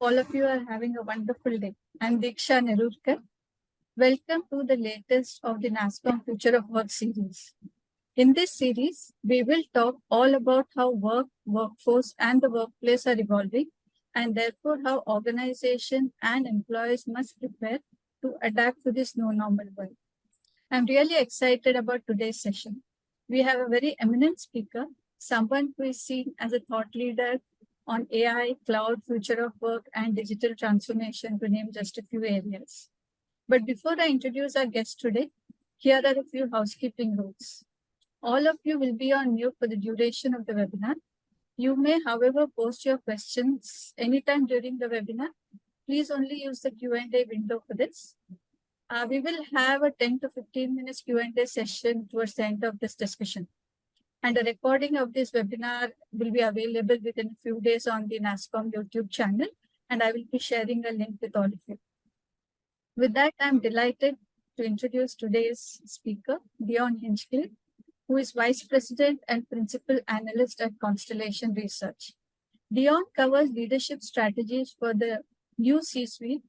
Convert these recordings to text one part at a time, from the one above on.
All of you are having a wonderful day. I'm Diksha Nerurkar. Welcome to the latest of the nasscom Future of Work series. In this series, we will talk all about how work, workforce, and the workplace are evolving, and therefore how organizations and employees must prepare to adapt to this new normal world. I'm really excited about today's session. We have a very eminent speaker, someone who is seen as a thought leader on AI, cloud, future of work, and digital transformation, to name just a few areas. But before I introduce our guest today, here are a few housekeeping rules. All of you will be on mute for the duration of the webinar. You may, however, post your questions anytime during the webinar. Please only use the Q&A window for this. We will have a 10 to 15 minutes Q&A session towards the end of this discussion. And a recording of this webinar will be available within a few days on the nasscom YouTube channel, and I will be sharing a link with all of you. With that, I'm delighted to introduce today's speaker, Dion Hinchcliffe, who is Vice President and Principal Analyst at Constellation Research. Dion covers leadership strategies for the new C-suite,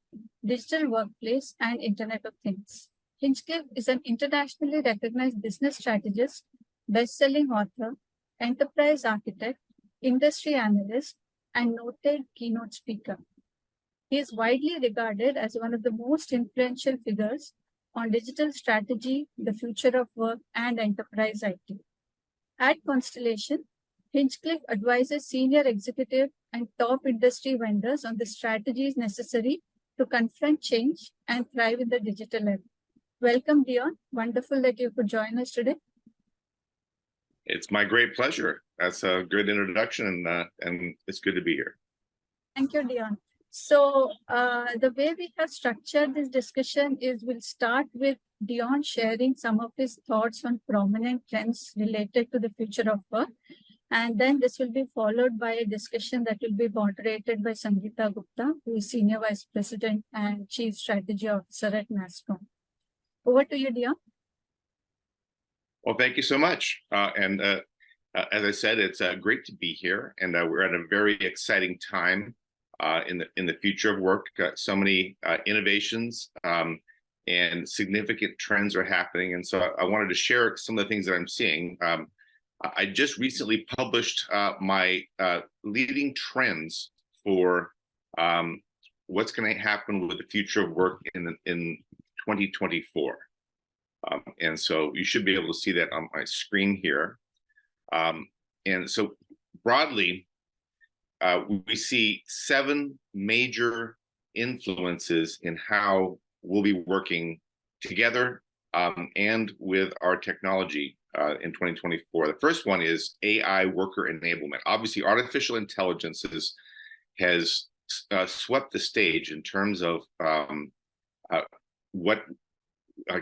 digital workplace, and Internet of Things. Hinchcliffe is an internationally recognized business strategist, best-selling author, enterprise architect, industry analyst, and noted keynote speaker. He is widely regarded as one of the most influential figures on digital strategy, the future of work, and enterprise IT. At Constellation, Hinchcliffe advises senior executive and top industry vendors on the strategies necessary to confront change and thrive in the digital era. Welcome, Dion. Wonderful that you could join us today. It's my great pleasure. That's a good introduction, and it's good to be here. Thank you, Dion. So the way we have structured this discussion is we'll start with Dion sharing some of his thoughts on prominent trends related to the future of work. And then this will be followed by a discussion that will be moderated by Sangeeta Gupta, who is Senior Vice President and Chief Strategy Officer at nasscom. Over to you, Dion. Well, thank you so much. As I said, it's great to be here, and we're at a very exciting time in the future of work. So many innovations and significant trends are happening, and so I wanted to share some of the things that I'm seeing. I just recently published my leading trends for what's going to happen with the future of work in 2024. And so you should be able to see that on my screen here. And so broadly, we see 7 major influences in how we'll be working together and with our technology in 2024. The first one is AI worker enablement. Obviously, artificial intelligence has swept the stage in terms of what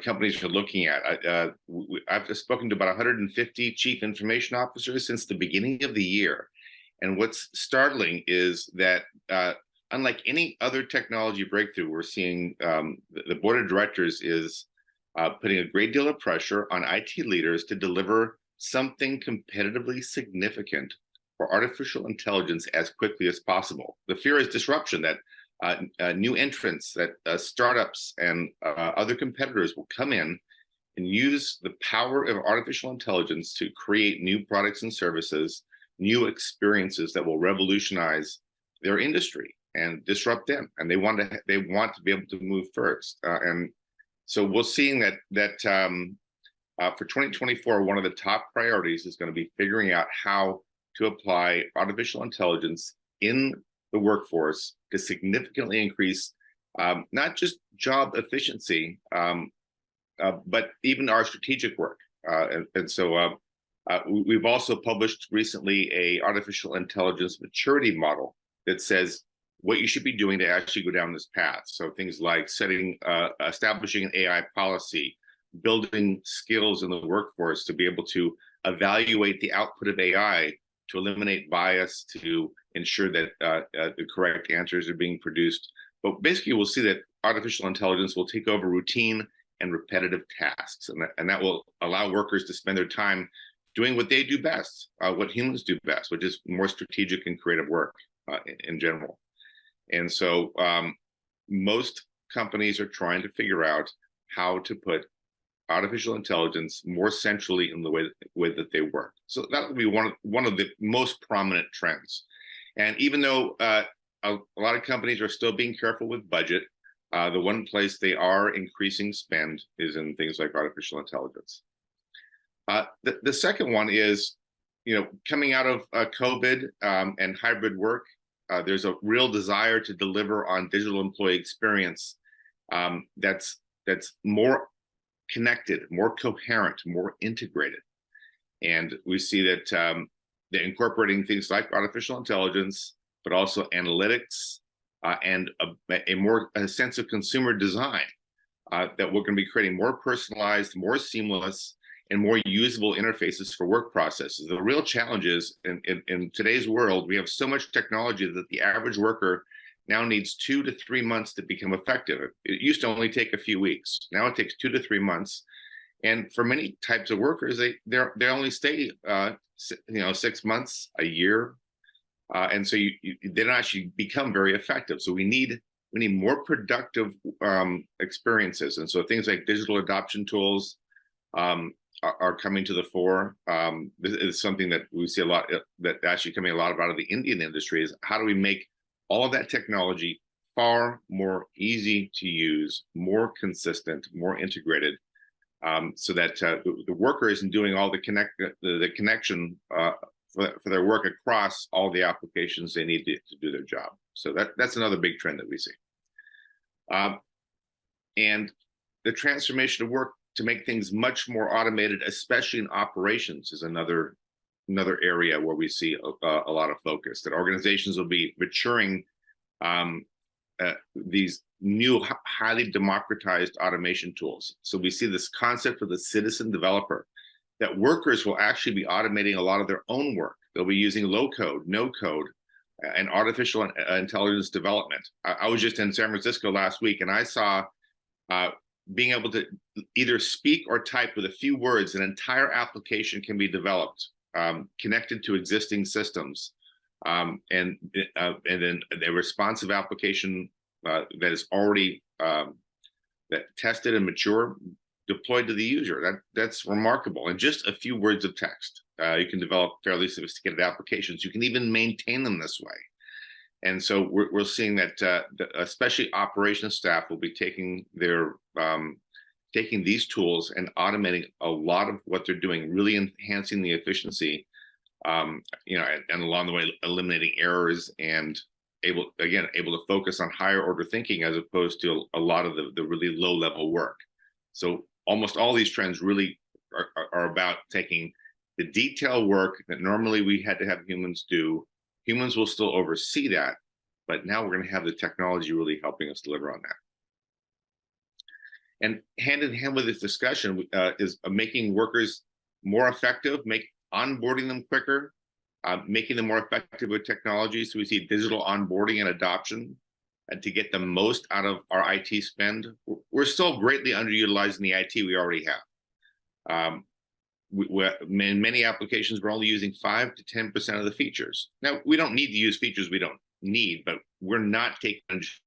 companies are looking at. I've spoken to about 150 chief information officers since the beginning of the year. And what's startling is that unlike any other technology breakthrough, we're seeing the board of directors is putting a great deal of pressure on IT leaders to deliver something competitively significant for artificial intelligence as quickly as possible. The fear is disruption, that new entrants, that startups and other competitors will come in and use the power of artificial intelligence to create new products and services, new experiences that will revolutionize their industry and disrupt them. And they want to be able to move first. And so we're seeing that for 2024, one of the top priorities is going to be figuring out how to apply artificial intelligence in the workforce to significantly increase not just job efficiency, but even our strategic work. And so we've also published recently a artificial intelligence maturity model that says what you should be doing to actually go down this path. So things like establishing an AI policy, building skills in the workforce to be able to evaluate the output of AI, to eliminate bias, to ensure that the correct answers are being produced. But basically, we'll see that artificial intelligence will take over routine and repetitive tasks, and that will allow workers to spend their time doing what they do best, what humans do best, which is more strategic and creative work in general. And so most companies are trying to figure out how to put artificial intelligence more centrally in the way that they work. So that would be one of the most prominent trends. And even though a lot of companies are still being careful with budget, the one place they are increasing spend is in things like artificial intelligence. The second one is, coming out of COVID and hybrid work, there's a real desire to deliver on digital employee experience that's more connected, more coherent, more integrated. And we see that they're incorporating things like artificial intelligence, but also analytics and a sense of consumer design that we're going to be creating more personalized, more seamless, and more usable interfaces for work processes. The real challenge is in today's world, we have so much technology that the average worker now needs 2 to 3 months to become effective. It used to only take a few weeks. Now it takes 2 to 3 months. And for many types of workers, they only stay 6 months, a year, and so they don't actually become very effective. So we need more productive experiences, and so things like digital adoption tools are coming to the fore. This is something that we see a lot that actually coming a lot out of the Indian industry is how do we make all of that technology far more easy to use, more consistent, more integrated, so that the worker isn't doing all the connection for their work across all the applications they need to do their job. So that's another big trend that we see. And the transformation of work to make things much more automated, especially in operations, is another area where we see a lot of focus. That organizations will be maturing these new highly democratized automation tools. So we see this concept of the citizen developer, that workers will actually be automating a lot of their own work. They'll be using low code, no code, and artificial intelligence development. I was just in San Francisco last week, and I saw being able to either speak or type with a few words, an entire application can be developed, connected to existing systems, and then a responsive application that is already tested and mature, deployed to the user. That's remarkable. And just a few words of text, you can develop fairly sophisticated applications. You can even maintain them this way. And so we're seeing that especially operations staff will be taking these tools and automating a lot of what they're doing, really enhancing the efficiency, and along the way eliminating errors and able to focus on higher order thinking as opposed to a lot of the really low level work. So almost all these trends really are about taking the detailed work that normally we had to have humans do. Humans will still oversee that, but now we're going to have the technology really helping us deliver on that. And hand in hand with this discussion is making workers more effective, onboarding them quicker, making them more effective with technology. So we see digital onboarding and adoption, and to get the most out of our IT spend. We're still greatly underutilizing the IT we already have. In many applications, we're only using 5 to 10% of the features. Now, we don't need to use features we don't need, but we're not taking advantage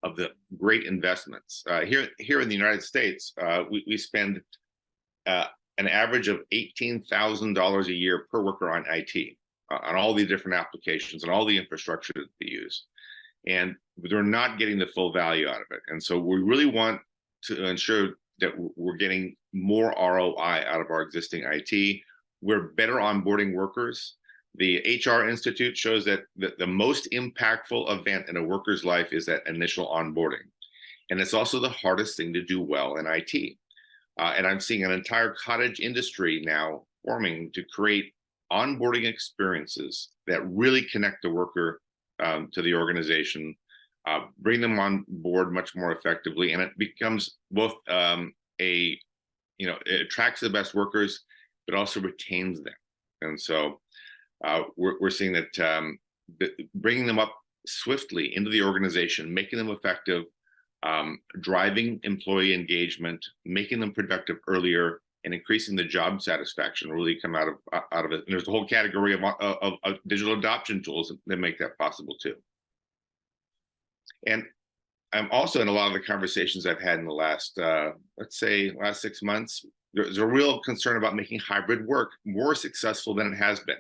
of the great investments. Here in the United States, we spend an average of $18,000 a year per worker on IT, on all the different applications and all the infrastructure that they use. And they're not getting the full value out of it. And so we really want to ensure that we're getting more ROI out of our existing IT. We're better onboarding workers. The HR Institute shows that the most impactful event in a worker's life is that initial onboarding. And it's also the hardest thing to do well in IT. And I'm seeing an entire cottage industry now forming to create onboarding experiences that really connect the worker to the organization, bring them on board much more effectively, and it becomes both it attracts the best workers, but also retains them. And so we're seeing that bringing them up swiftly into the organization, making them effective, driving employee engagement, making them productive earlier, and increasing the job satisfaction really come out of it. And there's a whole category of digital adoption tools that make that possible too. And I'm also in a lot of the conversations I've had in the last, let's say, last 6 months, there's a real concern about making hybrid work more successful than it has been.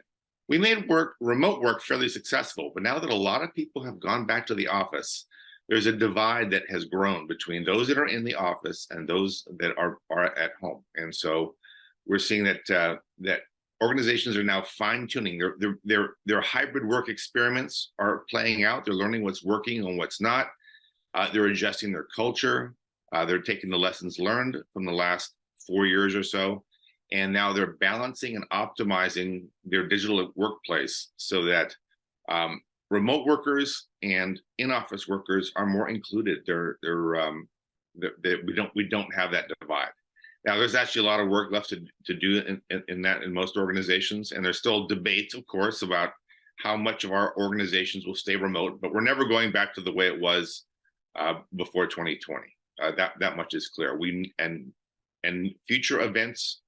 We made remote work fairly successful, but now that a lot of people have gone back to the office, there's a divide that has grown between those that are in the office and those that are at home. And so we're seeing that that organizations are now fine-tuning their hybrid work experiments are playing out. They're learning what's working and what's not. They're adjusting their culture. They're taking the lessons learned from the last 4 years or so, and now they're balancing and optimizing their digital workplace so that remote workers and in-office workers are more included. We don't have that divide. Now, there's actually a lot of work left to do in most organizations, and there's still debates, of course, about how much of our organizations will stay remote, but we're never going back to the way it was before 2020. That much is clear. And future events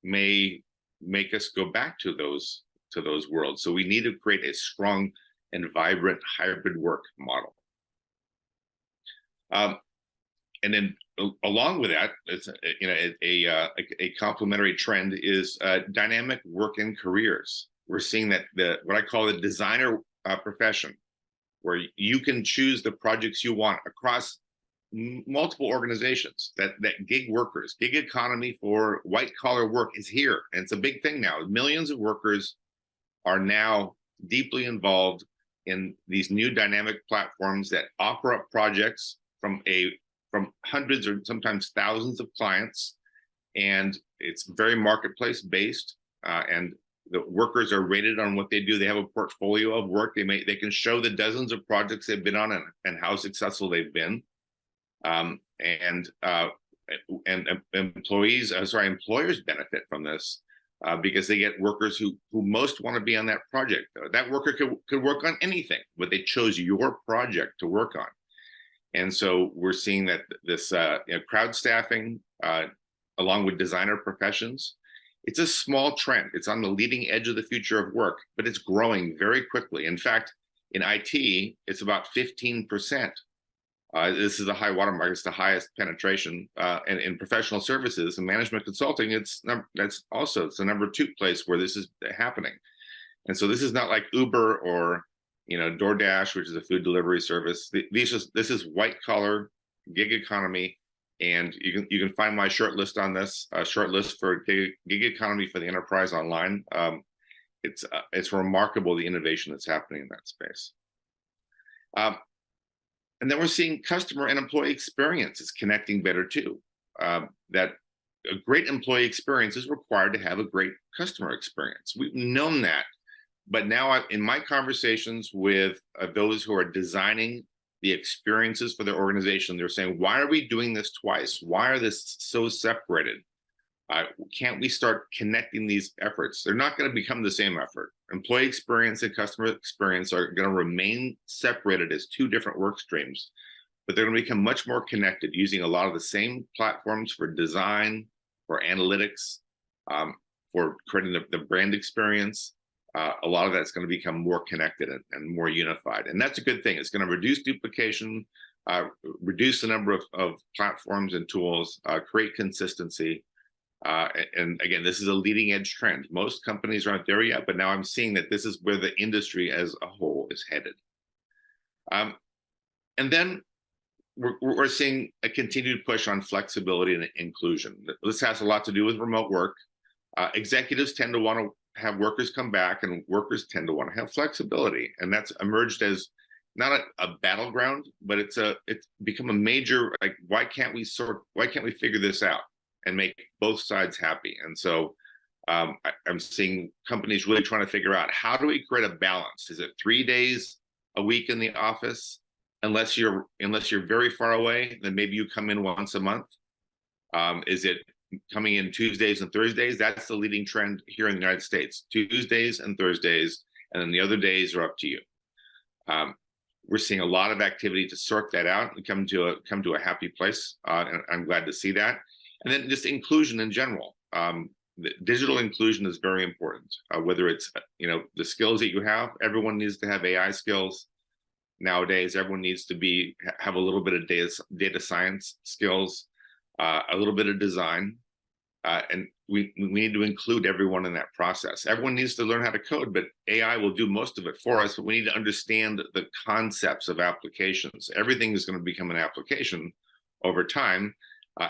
may make us go back to those worlds. So we need to create a strong and vibrant hybrid work model. And then along with that, it's a complementary trend is dynamic work and careers. We're seeing that what I call the designer profession, where you can choose the projects you want across multiple organizations. That gig workers, gig economy for white collar work is here, and it's a big thing now. Millions of workers are now deeply involved in these new dynamic platforms that offer up projects from hundreds or sometimes thousands of clients, and it's very marketplace based. And the workers are rated on what they do. They have a portfolio of work. They can show the dozens of projects they've been on and how successful they've been. And employers benefit from this because they get workers who most want to be on that project. That worker could work on anything, but they chose your project to work on. And so we're seeing that this crowd staffing, along with designer professions, it's a small trend. It's on the leading edge of the future of work, but it's growing very quickly. In fact, in IT, it's about 15%. This is a high watermark. It's the highest penetration. And in professional services and management consulting, it's the number 2 place where this is happening. And so this is not like Uber or DoorDash, which is a food delivery service. This is white collar gig economy, and you can find my short list on this. Short list for gig economy for the enterprise online. It's remarkable the innovation that's happening in that space. And then we're seeing customer and employee experience is connecting better too. That a great employee experience is required to have a great customer experience. We've known that. But now in my conversations with those who are designing the experiences for their organization, they're saying, why are we doing this twice? Why are this so separated? Can't we start connecting these efforts? They're not going to become the same effort. Employee experience and customer experience are going to remain separated as 2 different work streams, but they're going to become much more connected using a lot of the same platforms for design, for analytics, for creating the brand experience. A lot of that's going to become more connected and more unified. And that's a good thing. It's going to reduce duplication, reduce the number of platforms and tools, create consistency. And again, this is a leading edge trend. Most companies aren't there yet, but now I'm seeing that this is where the industry as a whole is headed. And then we're seeing a continued push on flexibility and inclusion. This has a lot to do with remote work. Executives tend to want to have workers come back, and workers tend to want to have flexibility. And that's emerged as not a battleground, but it's become a major, like, why can't we figure this out and make both sides happy? And so I'm seeing companies really trying to figure out, how do we create a balance? Is it 3 days a week in the office? Unless you're very far away, then maybe you come in once a month. Is it coming in Tuesdays and Thursdays? That's the leading trend here in the United States. Tuesdays and Thursdays, and then the other days are up to you. We're seeing a lot of activity to sort that out and come to a happy place, and I'm glad to see that. And then just inclusion in general. The digital inclusion is very important. Whether it's the skills that you have, everyone needs to have AI skills. nowadays. Everyone needs to have a little bit of data science skills, a little bit of design, and we need to include everyone in that process. Everyone needs to learn how to code, but AI will do most of it for us. But we need to understand the concepts of applications. Everything is going to become an application over time.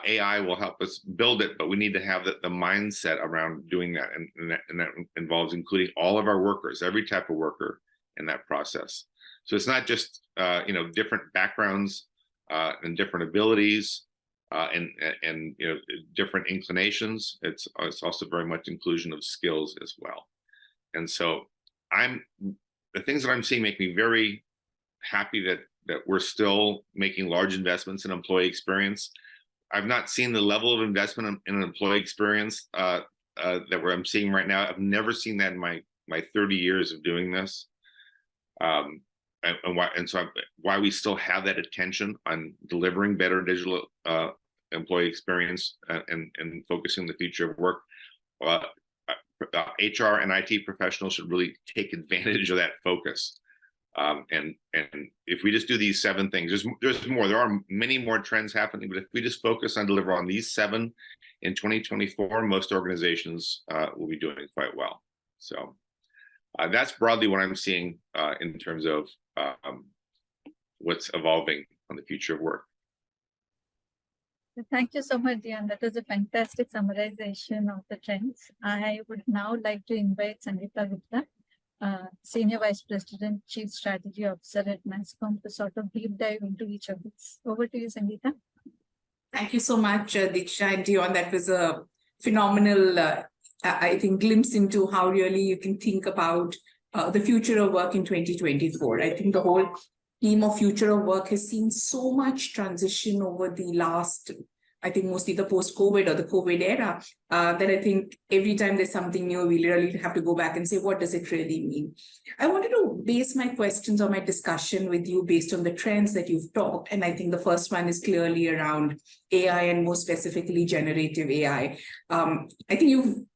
AI will help us build it, but we need to have the mindset around doing that, and that involves including all of our workers, every type of worker in that process. So it's not just different backgrounds and different abilities and different inclinations. It's also very much inclusion of skills as well. And so the things that I'm seeing make me very happy that we're still making large investments in employee experience. I've not seen the level of investment in employee experience that I'm seeing right now. I've never seen that in my 30 years of doing this. And so why we still have that attention on delivering better digital employee experience and focusing on the future of work. HR and IT professionals should really take advantage of that focus. And if we just do these 7 things, there's more. There are many more trends happening, but if we just focus on delivering on these 7 in 2024, most organizations will be doing quite well. So that's broadly what I'm seeing in terms of what's evolving on the future of work. Thank you so much, Dion. That was a fantastic summarization of the trends. I would now like to invite Sangeeta Gupta, Senior Vice President, Chief Strategy Officer at nasscom, to sort of deep dive into each of these. Over to you, Sangeeta. Thank you so much, Diksha and Dion. That was a phenomenal, I think, glimpse into how really you can think about the future of work in 2024. I think the whole theme of future of work has seen so much transition over the last, I think mostly the post-COVID or the COVID era, that I think every time there's something new, we really have to go back and say, what does it really mean? I wanted to base my questions or my discussion with you based on the trends that you've talked. And I think the first one is clearly around AI and more specifically generative AI. I think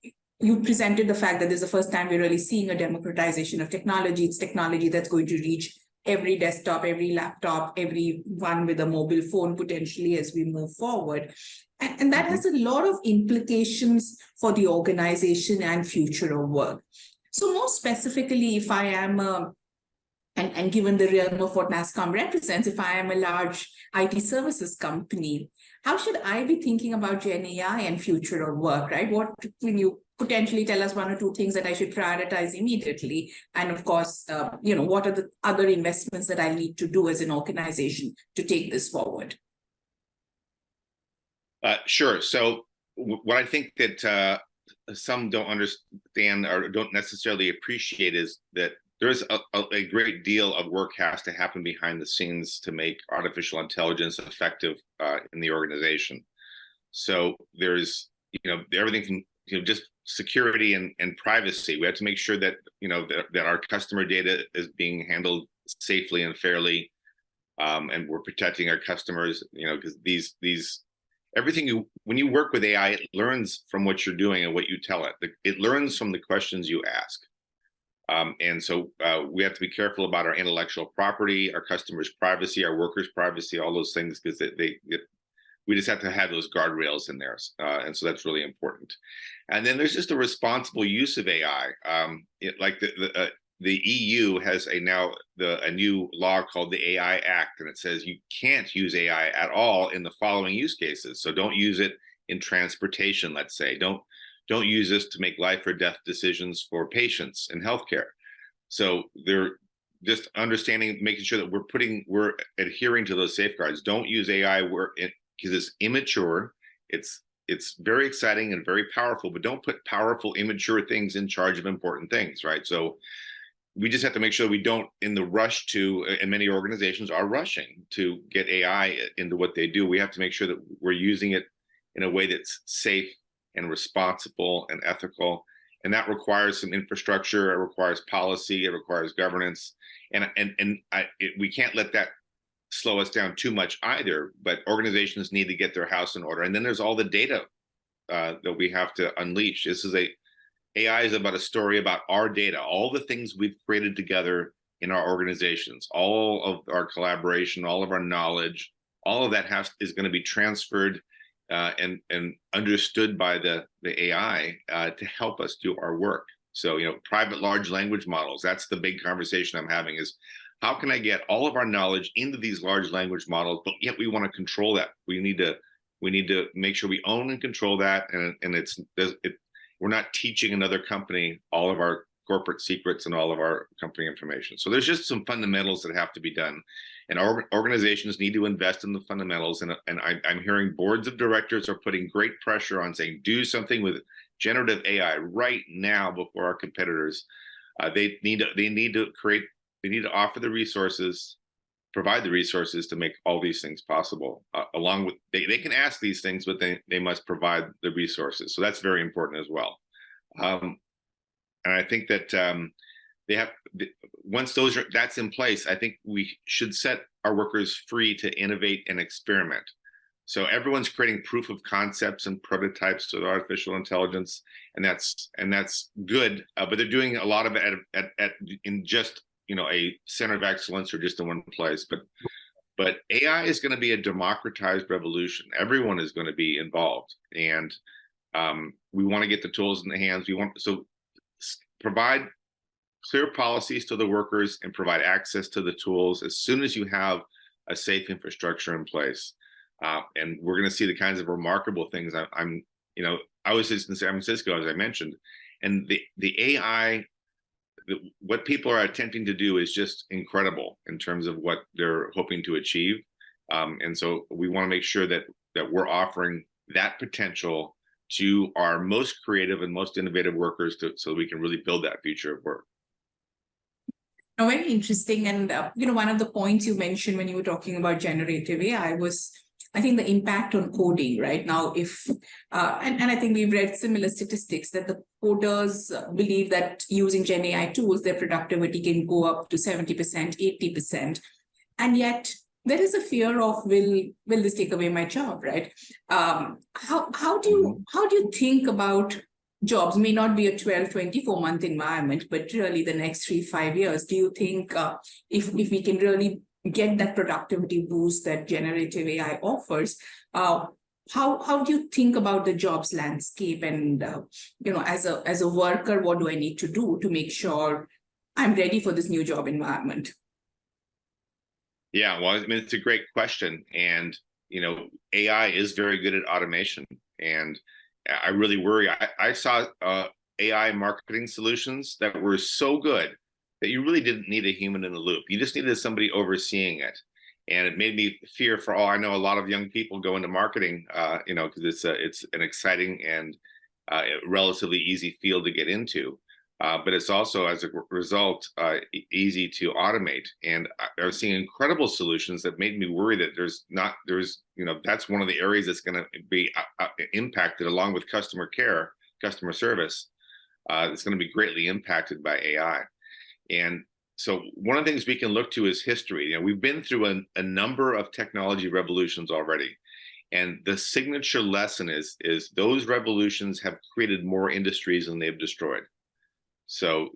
you presented the fact that this is the first time we're really seeing a democratization of technology. It's technology that's going to reach every desktop, every laptop, everyone with a mobile phone potentially as we move forward. And that has a lot of implications for the organization and future of work. So more specifically, if I am and given the realm of what nasscom represents, if I am a large IT services company, how should I be thinking about Gen AI and future of work, right? What can you potentially tell us 1 or 2 things that I should prioritize immediately? And of course, what are the other investments that I need to do as an organization to take this forward? Sure. So what I think that some don't understand or don't necessarily appreciate is that there's a great deal of work has to happen behind the scenes to make artificial intelligence effective in the organization. So there's, everything from, just security and privacy. We have to make sure that, that our customer data is being handled safely and fairly, and we're protecting our customers, because everything when you work with AI, it learns from what you're doing and what you tell it. It learns from the questions you ask. And so we have to be careful about our intellectual property, our customers' privacy, our workers' privacy, all those things, because we just have to have those guardrails in there. And so that's really important. And then there's just a responsible use of AI. Like the EU has a new law called the AI Act, and it says you can't use AI at all in the following use cases. So don't use it in transportation, let's say. Don't use this to make life or death decisions for patients in healthcare. So they're just understanding, making sure that we're adhering to those safeguards. Don't use AI because it's immature. It's very exciting and very powerful, but don't put powerful, immature things in charge of important things, right? So we just have to make sure we don't, in the rush to, and many organizations are rushing to get AI into what they do. We have to make sure that we're using it in a way that's safe and responsible and ethical. And that requires some infrastructure, it requires policy, it requires governance. And we can't let that slow us down too much either, but organizations need to get their house in order. And then there's all the data that we have to unleash. AI is about a story about our data, all the things we've created together in our organizations. All of our collaboration, all of our knowledge, all of that is going to be transferred and understood by the AI to help us do our work. So, private large language models, that's the big conversation I'm having, is how can I get all of our knowledge into these large language models, but yet we want to control that. We need to make sure we own and control that. And we're not teaching another company all of our corporate secrets and all of our company information. So there's just some fundamentals that have to be done. And our organizations need to invest in the fundamentals. And I'm hearing boards of directors are putting great pressure on saying, do something with generative AI right now before our competitors. They need to offer the resources, provide the resources to make all these things possible. Along with, they can ask these things, but they must provide the resources. So that's very important as well. And I think that once that's in place, I think we should set our workers free to innovate and experiment. So everyone's creating proof of concepts and prototypes with artificial intelligence, and that's good. But they're doing a lot of it in just a center of excellence or just in one place. But AI is going to be a democratized revolution. Everyone is going to be involved, and we want to get the tools in the hands. Provide clear policies to the workers and provide access to the tools as soon as you have a safe infrastructure in place. And we're going to see the kinds of remarkable things. I was just in San Francisco, as I mentioned, and the AI, what people are attempting to do is just incredible in terms of what they're hoping to achieve. And so we want to make sure that we're offering that potential to our most creative and most innovative workers so we can really build that future of work. Oh, very interesting. And, one of the points you mentioned when you were talking about generative AI was, I think, the impact on coding right now. And I think we've read similar statistics that the coders believe that using Gen AI tools, their productivity can go up to 70%, 80%. And yet there is a fear of, will this take away my job, right? How do you think about jobs? May not be a 12, 24-month environment, but really the next 3-5 years. Do you think if we can really get that productivity boost that generative AI offers, how do you think about the jobs landscape? And as a worker, what do I need to do to make sure I'm ready for this new job environment? Yeah, well, I mean, it's a great question. And, AI is very good at automation. And I really worry. I saw AI marketing solutions that were so good that you really didn't need a human in the loop. You just needed somebody overseeing it. And it made me fear for I know a lot of young people go into marketing, because it's an exciting and relatively easy field to get into. But it's also, as a result, easy to automate. And I was seeing incredible solutions that made me worry that that's one of the areas that's going to be impacted, along with customer service. It's going to be greatly impacted by AI. And so one of the things we can look to is history. We've been through a number of technology revolutions already. And the signature lesson is those revolutions have created more industries than they've destroyed. So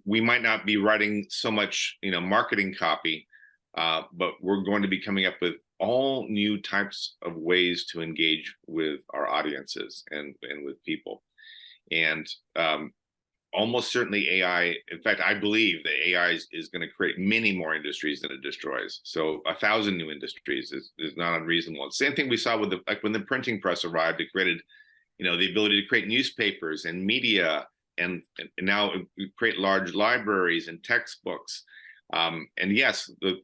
we might not be writing so much, marketing copy, but we're going to be coming up with all new types of ways to engage with our audiences and with people. And almost certainly AI, in fact, I believe that AI is going to create many more industries than it destroys. So 1,000 new industries is not unreasonable. Same thing we saw with when the printing press arrived. It created, the ability to create newspapers and media, and now create large libraries and textbooks. And yes, the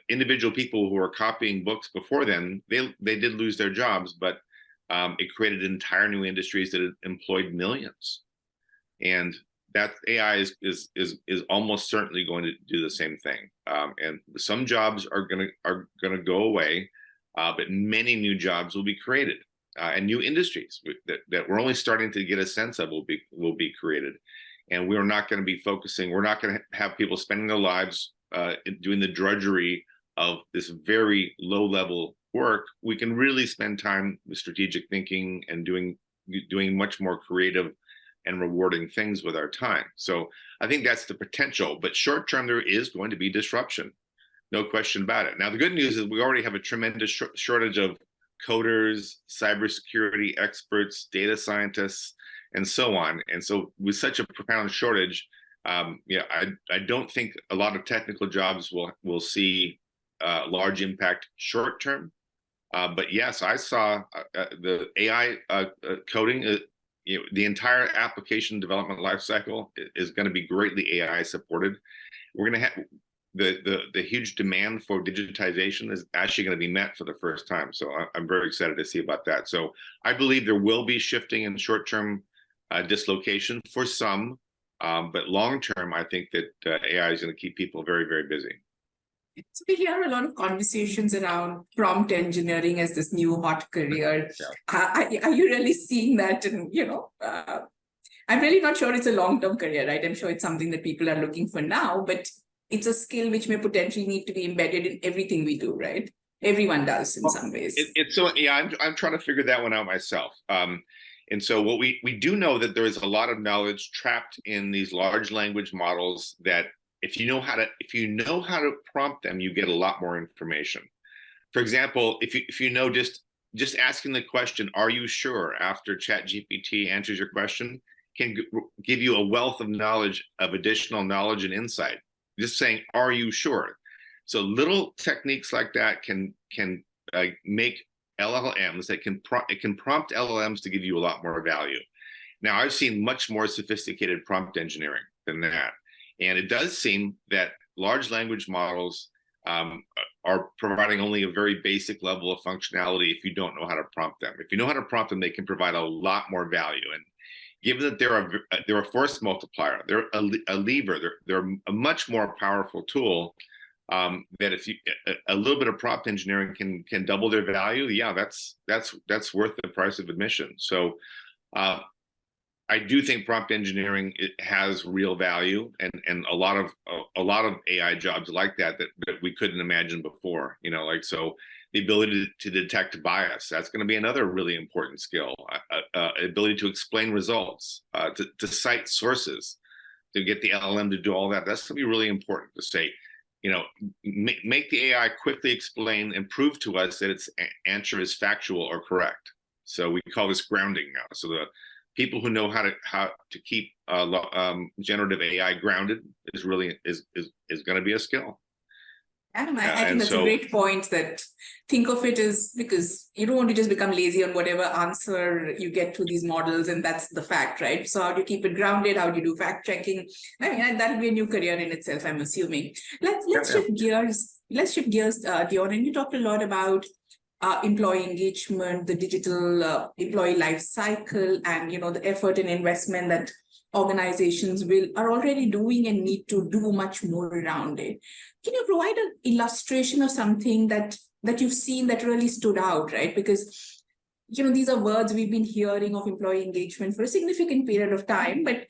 individual people who were copying books before then, they did lose their jobs, but it created entire new industries that employed millions. And that AI is almost certainly going to do the same thing. And some jobs are gonna go away, but many new jobs will be created. And new industries that we're only starting to get a sense of will be created. And we're not going to be focusing, we're not going to have people spending their lives doing the drudgery of this very low level work. We can really spend time with strategic thinking and doing much more creative and rewarding things with our time. So I think that's the potential, but short term, there is going to be disruption. No question about it. Now, the good news is we already have a tremendous shortage of coders, cybersecurity experts, data scientists, and so on. And so with such a profound shortage, I don't think a lot of technical jobs will see large impact short term. But yes, I saw the AI coding. The entire application development lifecycle is going to be greatly AI supported. We're going to have the huge demand for digitization is actually going to be met for the first time. So I'm very excited to see about that. So I believe there will be shifting in short-term dislocation for some, but long-term, I think that AI is going to keep people very, very busy. So we hear a lot of conversations around prompt engineering as this new hot career. Yeah. Are you really seeing that? And I'm really not sure it's a long-term career, right? I'm sure it's something that people are looking for now, but it's a skill which may potentially need to be embedded in everything we do, right? Everyone does in some ways. I'm trying to figure that one out myself. And so what we do know that there is a lot of knowledge trapped in these large language models that if you know how to prompt them, you get a lot more information. For example, if you know just asking the question, "Are you sure?" after ChatGPT answers your question, can give you a wealth of knowledge, of additional knowledge and insight. Just saying, "Are you sure?" So little techniques like that can make LLMs that can prompt LLMs to give you a lot more value. Now, I've seen much more sophisticated prompt engineering than that. And it does seem that large language models are providing only a very basic level of functionality if you don't know how to prompt them. If you know how to prompt them, they can provide a lot more value. And given that they're a force multiplier, they're a lever, they're a much more powerful tool, that if you a little bit of prompt engineering can double their value, yeah, that's worth the price of admission. So I do think prompt engineering has real value, and a lot of AI jobs like that we couldn't imagine before. So the ability to detect bias, that's going to be another really important skill. Ability to explain results, to cite sources, to get the LLM to do all that. That's going to be really important to say. Make the AI quickly explain and prove to us that its answer is factual or correct. So we call this grounding now. So the people who know how to keep generative AI grounded is going to be a skill. Adam, I think that's a great point. That think of it as, because you don't want to just become lazy on whatever answer you get to these models, and that's the fact, right? So how do you keep it grounded? How do you do fact checking? I mean, that'll be a new career in itself, I'm assuming. Let's shift gears. Let's shift gears, Dion. And you talked a lot about employee engagement, the digital employee life cycle, and the effort and investment that organizations are already doing and need to do much more around it. Can you provide an illustration of something that you've seen that really stood out, right? Because these are words we've been hearing of employee engagement for a significant period of time, but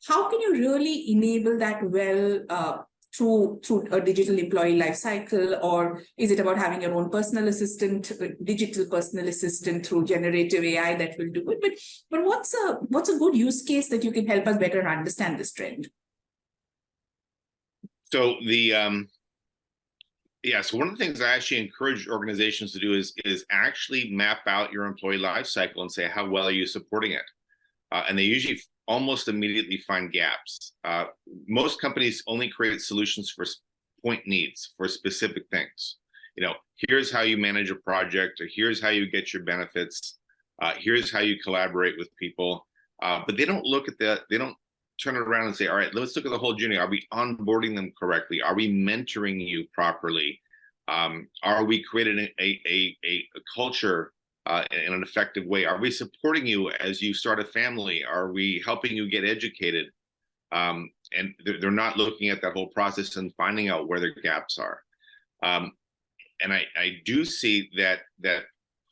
how can you really enable that well through a digital employee life cycle? Or is it about having your own personal assistant, digital personal assistant through generative AI that will do it? But what's a good use case that you can help us better understand this trend? So so one of the things I actually encourage organizations to do is actually map out your employee life cycle and say, how well are you supporting it? And they usually almost immediately find gaps. Most companies only create solutions for point needs, for specific things. Here's how you manage a project, or here's how you get your benefits. Here's how you collaborate with people. But they don't they don't turn it around and say, all right, let's look at the whole journey. Are we onboarding them correctly? Are we mentoring you properly? Are we creating a culture in an effective way? Are we supporting you as you start a family? Are we helping you get educated? And they're not looking at that whole process and finding out where their gaps are. And I do see that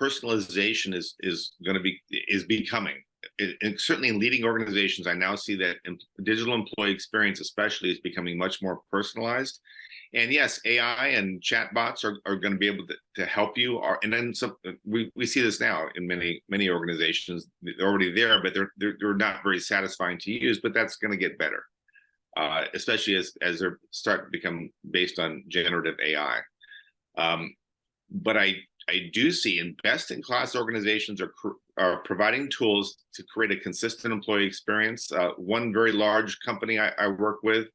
personalization is becoming. certainly in leading organizations, I now see that digital employee experience especially is becoming much more personalized. And yes, AI and chatbots are going to be able to help you. And then we see this now in many organizations. They're already there, but they're not very satisfying to use. But that's going to get better, especially as they start to become based on generative AI. But I do see in best-in-class organizations are providing tools to create a consistent employee experience. One very large company I work with,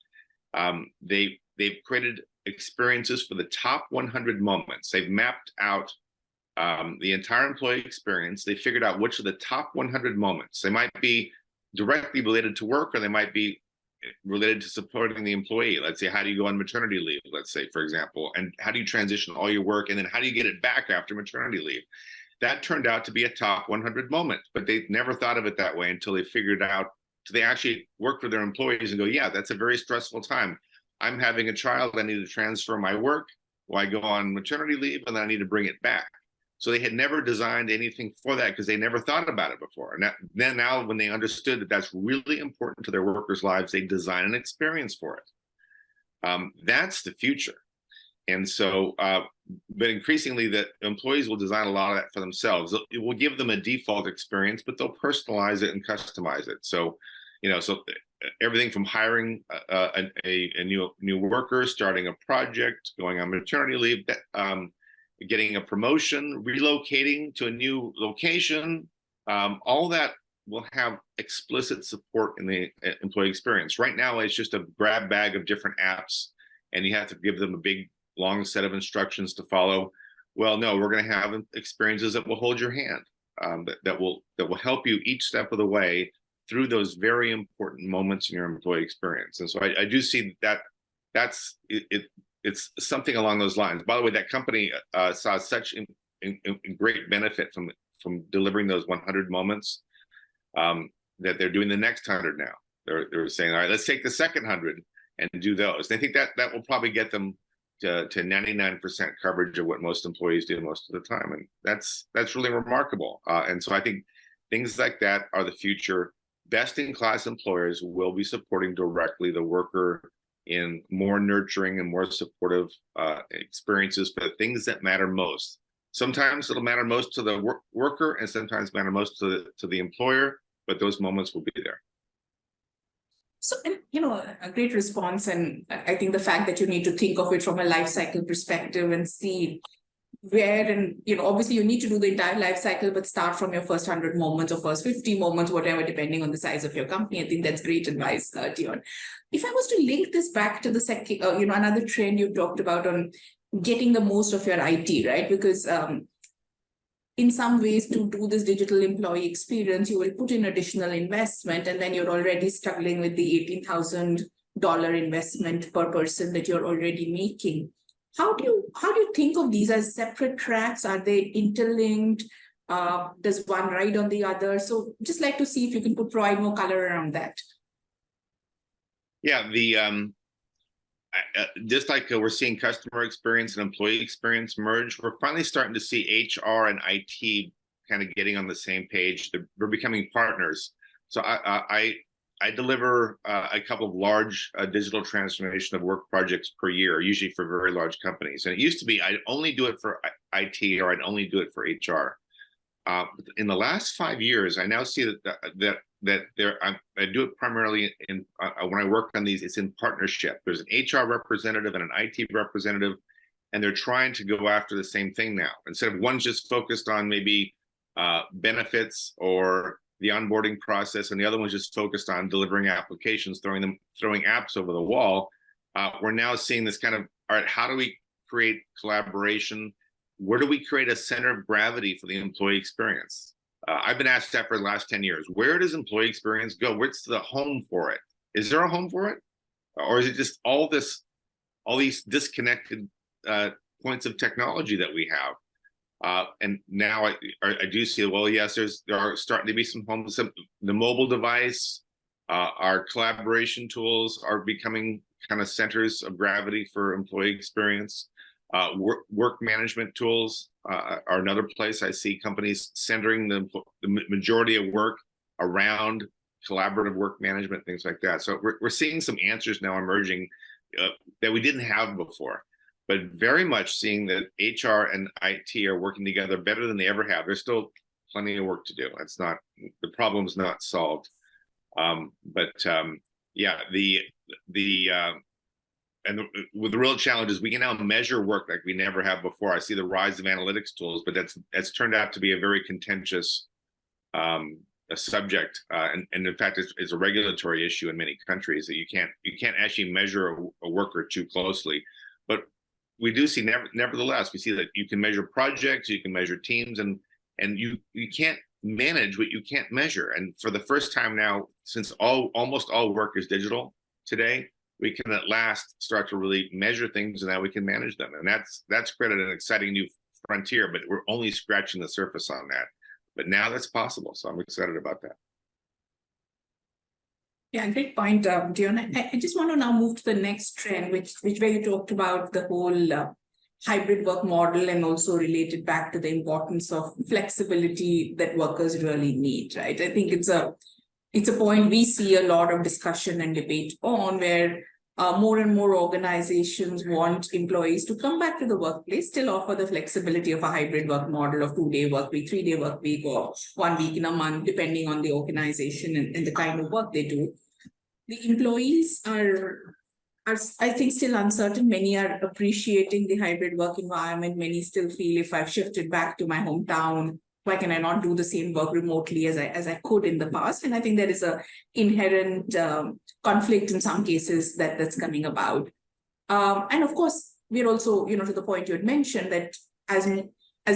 they've created experiences for the top 100 moments. They've mapped out the entire employee experience. They figured out which are the top 100 moments. They might be directly related to work, or they might be related to supporting the employee. Let's say, how do you go on maternity leave, let's say, for example, and how do you transition all your work, and then how do you get it back after maternity leave? That turned out to be a top 100 moment, but they never thought of it that way until they figured out, so they actually worked with their employees and go, yeah, that's a very stressful time. I'm having a child, I need to transfer my work, I go on maternity leave, and then I need to bring it back. So they had never designed anything for that because they never thought about it before. And then now when they understood that that's really important to their workers' lives, they design an experience for it. That's the future. And so, but increasingly the employees will design a lot of that for themselves. It will give them a default experience, but they'll personalize it and customize it. So, so everything from hiring a new worker, starting a project, going on maternity leave, getting a promotion, relocating to a new location, all that will have explicit support in the employee experience. Right now, it's just a grab bag of different apps, and you have to give them a big, long set of instructions to follow. Well, no, we're going to have experiences that will hold your hand, that will help you each step of the way through those very important moments in your employee experience. And so I do see that's it. It's something along those lines. By the way, that company saw such great benefit from delivering those 100 moments that they're doing the next 100 now. They're saying, all right, let's take the second 100 and do those. And I think that will probably get them to 99% coverage of what most employees do most of the time, and that's really remarkable. And so I think things like that are the future. Best-in-class employers will be supporting directly the worker in more nurturing and more supportive experiences for the things that matter most. Sometimes it'll matter most to the worker, and sometimes matter most to the employer, but those moments will be there. So, a great response. And I think the fact that you need to think of it from a life cycle perspective and see where, and obviously you need to do the entire life cycle, but start from your first 100 moments or first 50 moments, whatever, depending on the size of your company. I think that's great advice, Dion. If I was to link this back to the second, another trend you talked about on getting the most of your IT, right? Because in some ways, to do this digital employee experience, you will put in additional investment, and then you're already struggling with the $18,000 investment per person that you're already making. How do you think of these as separate tracks? Are they interlinked? Does one ride on the other? So just like to see if you can provide more color around that. Yeah, just like we're seeing customer experience and employee experience merge, we're finally starting to see HR and IT kind of getting on the same page. We're becoming partners. So I deliver a couple of large digital transformation of work projects per year, usually for very large companies. And it used to be I'd only do it for IT, or I'd only do it for HR. In the last 5 years, I now see that I do it primarily when I work on these, it's in partnership. There's an HR representative and an IT representative, and they're trying to go after the same thing now. Instead of one's just focused on maybe benefits or the onboarding process, and the other one's just focused on delivering applications, throwing apps over the wall. We're now seeing this kind of, all right, how do we create collaboration? Where do we create a center of gravity for the employee experience? I've been asked that for the last 10 years. Where does employee experience go? What's the home for it? Is there a home for it? Or is it just all these disconnected points of technology that we have? And now I do see, well, yes, there are starting to be some homes. The mobile device, our collaboration tools are becoming kind of centers of gravity for employee experience. Work management tools are another place I see companies centering the majority of work around collaborative work management, things like that. So we're seeing some answers now emerging that we didn't have before, but very much seeing that HR and IT are working together better than they ever have. There's still plenty of work to do. It's not, the problem's not solved. Yeah, with the real challenge is we can now measure work like we never have before. I see the rise of analytics tools, but that's turned out to be a very contentious a subject, and in fact, it's a regulatory issue in many countries that you can't actually measure a worker too closely. But we do see, nevertheless, we see that you can measure projects, you can measure teams, and you can't manage what you can't measure. And for the first time now, since almost all work is digital today, we can at last start to really measure things, and now we can manage them. And that's created an exciting new frontier, but we're only scratching the surface on that. But now that's possible, so I'm excited about that. Yeah, great point, Dion. I just want to now move to the next trend, which where you talked about the whole hybrid work model, and also related back to the importance of flexibility that workers really need, right? I think it's a point we see a lot of discussion and debate on, where more and more organizations want employees to come back to the workplace, still offer the flexibility of a hybrid work model of 2-day work week, 3-day work week, or 1 week in a month, depending on the organization and the kind of work they do. The employees are, I think, still uncertain. Many are appreciating the hybrid work environment. Many still feel, if I've shifted back to my hometown, why can I not do the same work remotely as I could in the past? And I think there is a inherent conflict in some cases that's coming about. And of course, we're also, to the point you had mentioned, that as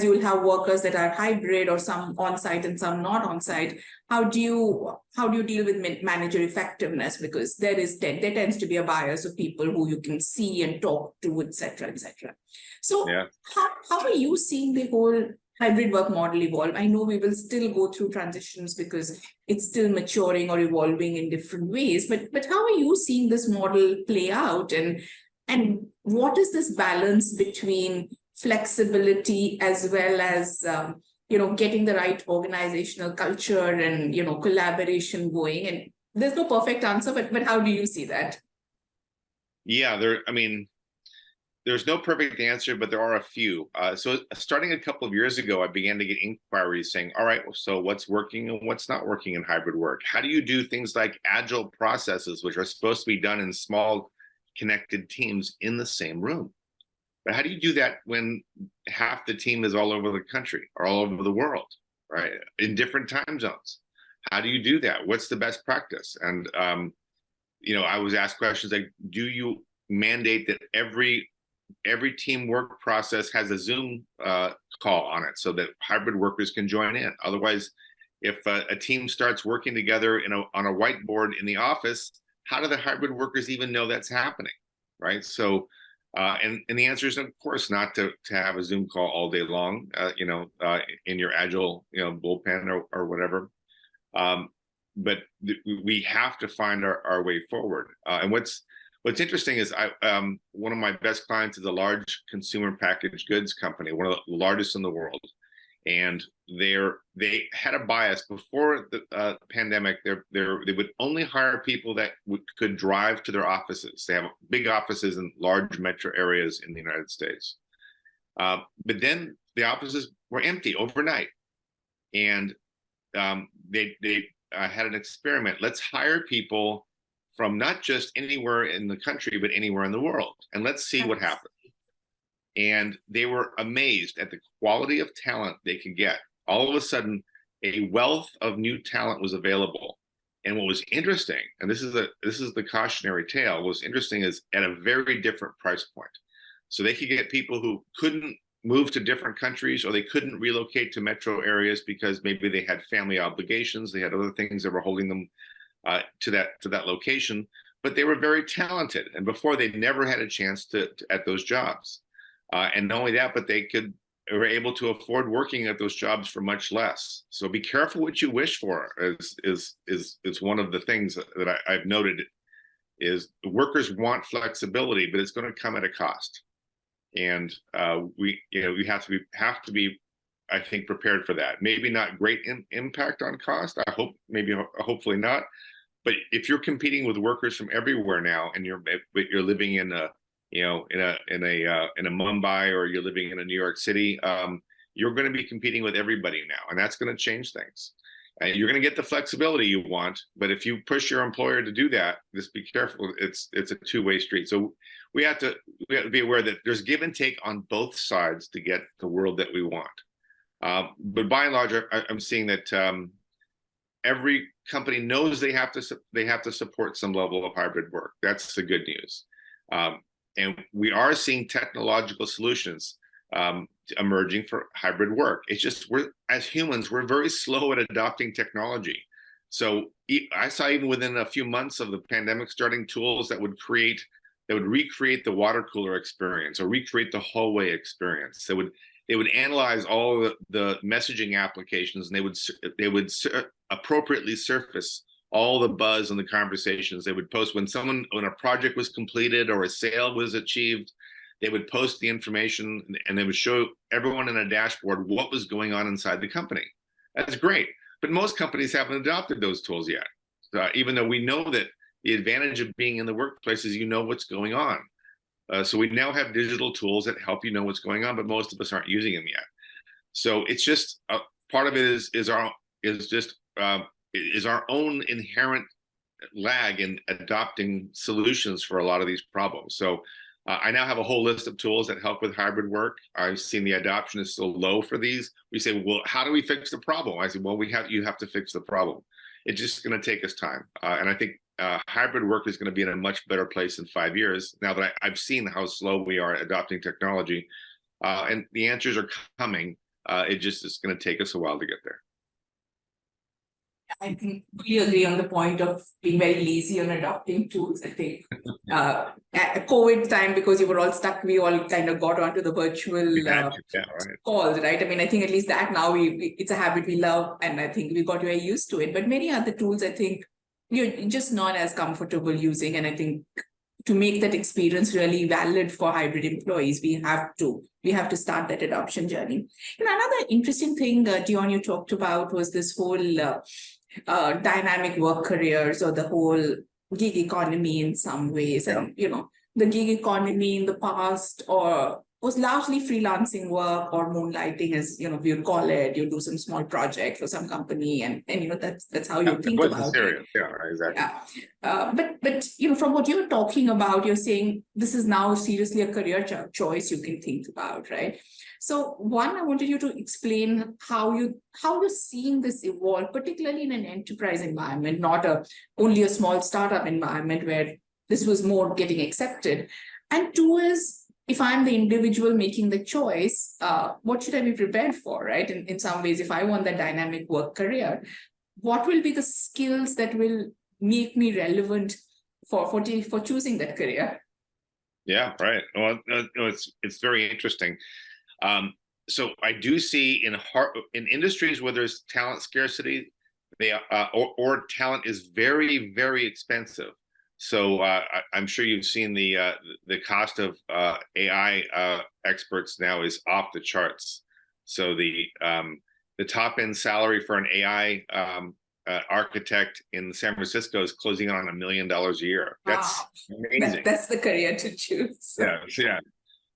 you will have workers that are hybrid, or some on-site and some not on-site, how do you deal with manager effectiveness? Because there tends to be a bias of people who you can see and talk to, et cetera, et cetera. So yeah. How are you seeing the whole hybrid work model evolve? I know we will still go through transitions because it's still maturing or evolving in different ways, but how are you seeing this model play out, and what is this balance between flexibility as well as getting the right organizational culture and collaboration going? And there's no perfect answer, but how do you see that? Yeah, there's no perfect answer, but there are a few. So starting a couple of years ago, I began to get inquiries saying, all right, so what's working and what's not working in hybrid work? How do you do things like agile processes, which are supposed to be done in small connected teams in the same room? But how do you do that when half the team is all over the country or all over the world, right? In different time zones? How do you do that? What's the best practice? And, I was asked questions like, do you mandate that every team work process has a Zoom call on it so that hybrid workers can join in? Otherwise, if a team starts working together on a whiteboard in the office, how do the hybrid workers even know that's happening, right? So, and the answer is, of course, not to have a Zoom call all day long, in your agile, bullpen or whatever. But we have to find our way forward. And what's interesting is one of my best clients is a large consumer packaged goods company, one of the largest in the world. And they had a bias before the pandemic. They would only hire people that could drive to their offices. They have big offices in large metro areas in the United States. But then the offices were empty overnight. And they had an experiment. Let's hire people from not just anywhere in the country, but anywhere in the world. And let's see what happens. And they were amazed at the quality of talent they could get. All of a sudden, a wealth of new talent was available. And what was interesting, and this is the cautionary tale, what was interesting is at a very different price point. So they could get people who couldn't move to different countries, or they couldn't relocate to metro areas because maybe they had family obligations, they had other things that were holding them to that location, but they were very talented. And before, they never had a chance at those jobs. And not only that, but they were able to afford working at those jobs for much less. So be careful what you wish for is one of the things that I've noted is the workers want flexibility, but it's going to come at a cost. And we have to be I think, prepared for that. Maybe not great impact on cost. I hope, hopefully not. But if you're competing with workers from everywhere now, and you're living in a in a Mumbai, or you're living in a New York City, you're going to be competing with everybody now, and that's going to change things. And you're going to get the flexibility you want, but if you push your employer to do that, just be careful. It's a two-way street. So we have to be aware that there's give and take on both sides to get the world that we want. But by and large, I'm seeing that every company knows they have to support some level of hybrid work. That's the good news. And we are seeing technological solutions emerging for hybrid work. It's just, as humans, we're very slow at adopting technology. So I saw, even within a few months of the pandemic, starting tools that would recreate the water cooler experience, or recreate the hallway experience. They would analyze all the messaging applications, and they would appropriately surface all the buzz and the conversations. They would post when a project was completed or a sale was achieved. They would post the information, and they would show everyone in a dashboard what was going on inside the company. That's great, but most companies haven't adopted those tools yet. Even though we know that the advantage of being in the workplace is you know what's going on. So we now have digital tools that help you know what's going on, but most of us aren't using them yet. So it's just part of it is our own inherent lag in adopting solutions for a lot of these problems. So I now have a whole list of tools that help with hybrid work. I've seen the adoption is still low for these. We say, well, how do we fix the problem? I said, well, you have to fix the problem. It's just going to take us time. And I think hybrid work is going to be in a much better place in 5 years, now that I've seen how slow we are at adopting technology. And the answers are coming. It just is going to take us a while to get there. I think we agree on the point of being very lazy on adopting tools. I think at COVID time, because you were all stuck, we all kind of got onto the virtual calls, right? I mean, I think at least that now it's a habit we love, and I think we got very used to it. But many other tools, I think you're just not as comfortable using, and I think to make that experience really valid for hybrid employees, we have to start that adoption journey. And another interesting thing, Dion, you talked about was this whole dynamic work careers, or the whole gig economy in some ways. And, the gig economy in the past was largely freelancing work, or moonlighting, as we would call it. You do some small project for some company, and that's how you think about it. Yeah, exactly. Yeah. But from what you're talking about, you're saying this is now seriously a career choice you can think about, right? So one, I wanted you to explain how you're seeing this evolve, particularly in an enterprise environment, not only a small startup environment where this was more getting accepted. And two is, if I'm the individual making the choice, what should I be prepared for, right? In some ways, if I want that dynamic work career, what will be the skills that will make me relevant for choosing that career? Yeah, right. Well, it's very interesting. So I do see in industries where there's talent scarcity, or talent is very, very expensive. So I'm sure you've seen the cost of AI experts now is off the charts. So the top end salary for an AI architect in San Francisco is closing on $1 million a year. That's amazing. That's the career to choose. Yeah.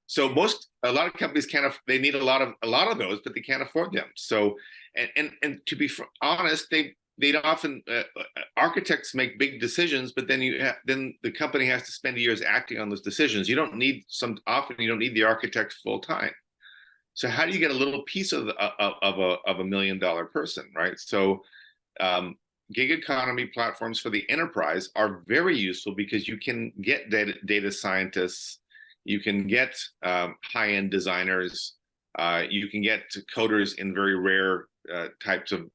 So a lot of companies they need a lot of those, but they can't afford them. So and to be honest, they'd often architects make big decisions, but then then the company has to spend years acting on those decisions. Often you don't need the architect full time. So how do you get a little piece of a $1 million person, right? So gig economy platforms for the enterprise are very useful, because you can get data scientists, you can get high-end designers, you can get coders in very rare types of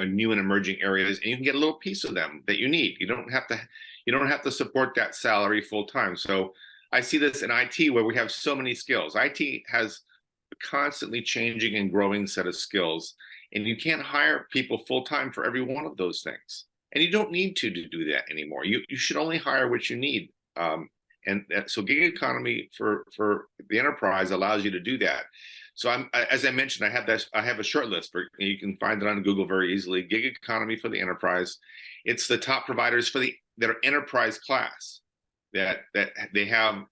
new and emerging areas, and you can get a little piece of them that you need. You don't have to support that salary full time. So I see this in IT, where we have so many skills. IT has a constantly changing and growing set of skills, and you can't hire people full time for every one of those things. And you don't need to do that anymore. You should only hire what you need. And so gig economy for the enterprise allows you to do that. So as I mentioned, I have a short list for, you can find it on Google very easily. Gig economy for the enterprise. It's the top providers that are enterprise class, that they have,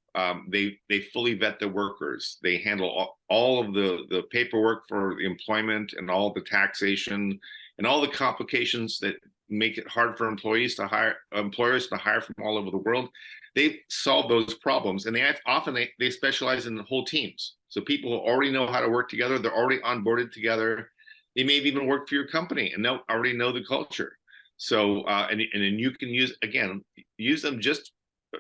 they fully vet the workers. They handle all of the paperwork for the employment and all the taxation and all the complications that make it hard for employers to hire from all over the world. They solve those problems, and they specialize in whole teams. So people who already know how to work together, they're already onboarded together. They may have even worked for your company and already know the culture. So and you can use them just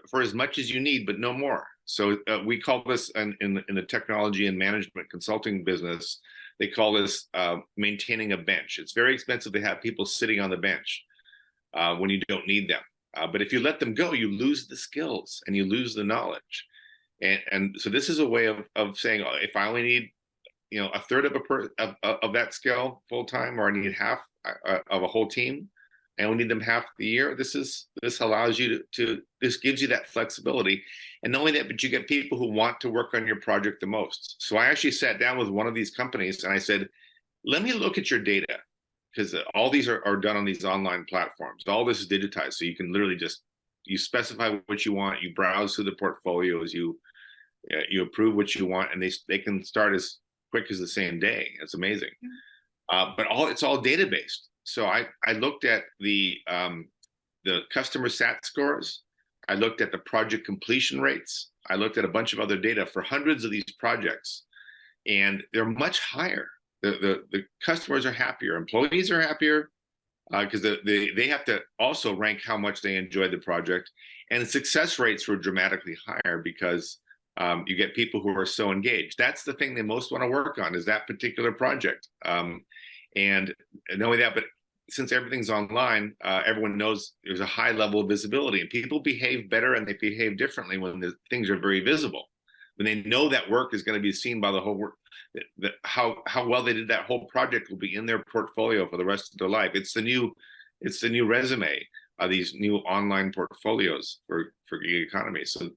for as much as you need, but no more. So we call this in the technology and management consulting business, they call this maintaining a bench. It's very expensive to have people sitting on the bench when you don't need them. But if you let them go, you lose the skills and you lose the knowledge. And so this is a way of saying, if I only need, a third of that skill full time, or I need half of a whole team, I only need them half the year. This allows you this gives you that flexibility. And not only that, but you get people who want to work on your project the most. So I actually sat down with one of these companies and I said, let me look at your data, because all these are done on these online platforms. All this is digitized. So you can literally you specify what you want, you browse through the portfolios, you approve what you want, and they can start as quick as the same day. It's amazing. But it's all data-based. So I looked at the customer sat scores. I looked at the project completion rates. I looked at a bunch of other data for hundreds of these projects, and they're much higher. The customers are happier, employees are happier, because they have to also rank how much they enjoyed the project, and the success rates were dramatically higher because you get people who are so engaged. That's the thing they most want to work on, is that particular project. And not only that, but since everything's online, everyone knows there's a high level of visibility, and people behave better and they behave differently when the things are very visible. When they know that work is going to be seen by the whole work, how well they did that whole project will be in their portfolio for the rest of their life. It's the new resume, these new online portfolios for gig economy. So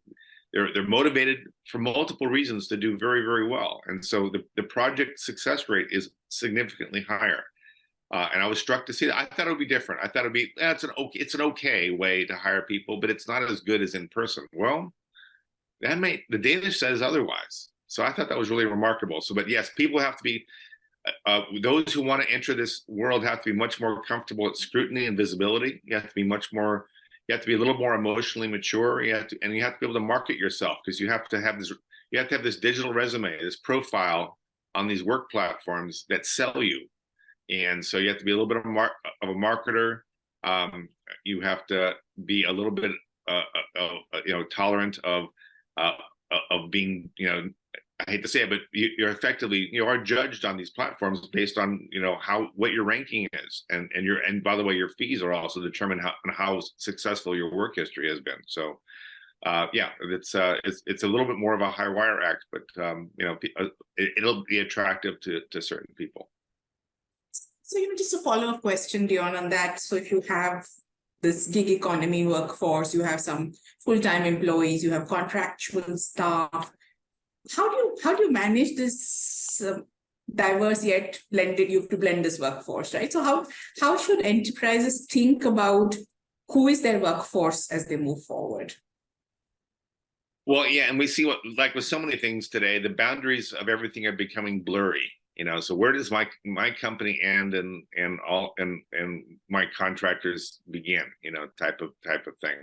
they're motivated for multiple reasons to do very, very well. And so the project success rate is significantly higher. And I was struck to see that. I thought it would be different. I thought it'd be, it's an okay way to hire people, but it's not as good as in person. Well, the data says otherwise. So I thought that was really remarkable. So, but yes, people have to be, those who want to enter this world have to be much more comfortable at scrutiny and visibility. You have to be you have to be a little more emotionally mature. You have to be able to market yourself, because you have to have this digital resume, this profile on these work platforms that sell you. And so you have to be a little bit of a marketer. You have to be a little bit, tolerant of being, I hate to say it, but you're effectively, you are judged on these platforms based on, what your ranking is, and by the way, your fees are also determined how successful your work history has been. So, it's a little bit more of a high wire act, but it'll be attractive to certain people. So, just a follow-up question, Dion, on that. So if you have this gig economy workforce, you have some full-time employees, you have contractual staff. How do you manage this diverse yet blended? You have to blend this workforce, right? So how should enterprises think about who is their workforce as they move forward? Well, yeah, and we see like with so many things today, the boundaries of everything are becoming blurry. So where does my company end and my contractors begin? Type of thing.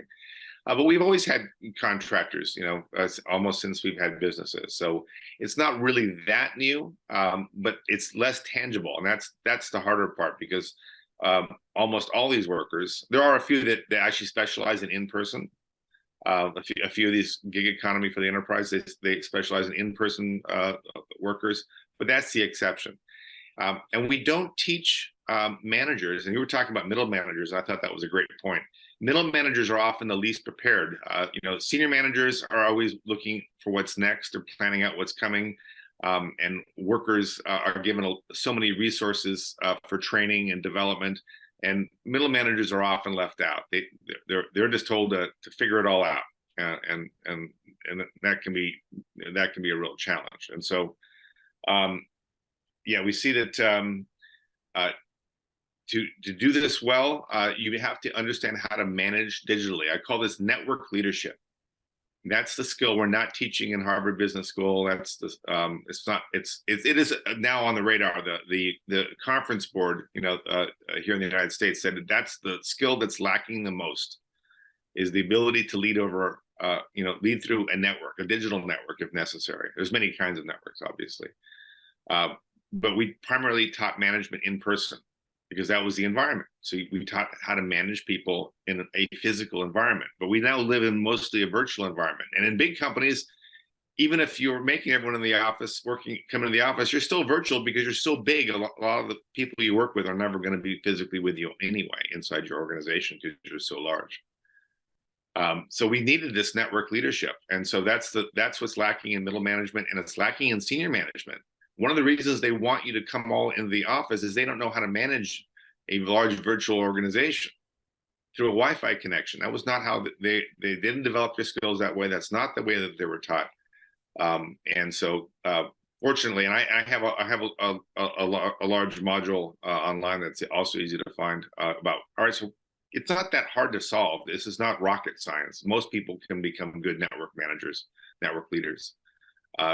But we've always had contractors, almost since we've had businesses. So it's not really that new, but it's less tangible, and that's the harder part, because almost all these workers, there are a few that actually specialize in person. A few of these gig economy for the enterprise, they specialize in in-person workers, but that's the exception. And we don't teach managers, and you were talking about middle managers, and I thought that was a great point. Middle managers are often the least prepared. Senior managers are always looking for what's next. They're planning out what's coming. And workers are given so many resources for training and development. And middle managers are often left out. They're just told to figure it all out. and that can be a real challenge. And so, yeah, we see that to do this well, you have to understand how to manage digitally. I call this network leadership. That's the skill we're not teaching in Harvard Business School. That's the it is now on the radar. The conference board, here in the United States, said that's the skill that's lacking the most, is the ability to lead over, lead through a network, a digital network if necessary. There's many kinds of networks, obviously, but we primarily taught management in person, because that was the environment. So we taught how to manage people in a physical environment, but we now live in mostly a virtual environment. And in big companies, even if you're making everyone in the office come into the office, you're still virtual because you're so big. A lot of the people you work with are never going to be physically with you anyway inside your organization because you're so large. So we needed this network leadership. And so that's what's lacking in middle management, and it's lacking in senior management. One of the reasons they want you to come all into the office is they don't know how to manage a large virtual organization through a Wi-Fi connection. That was not how they didn't develop their skills that way. That's not the way that they were taught. And so, fortunately, and I have a large module online that's also easy to find about. All right, so it's not that hard to solve. This is not rocket science. Most people can become good network managers, network leaders.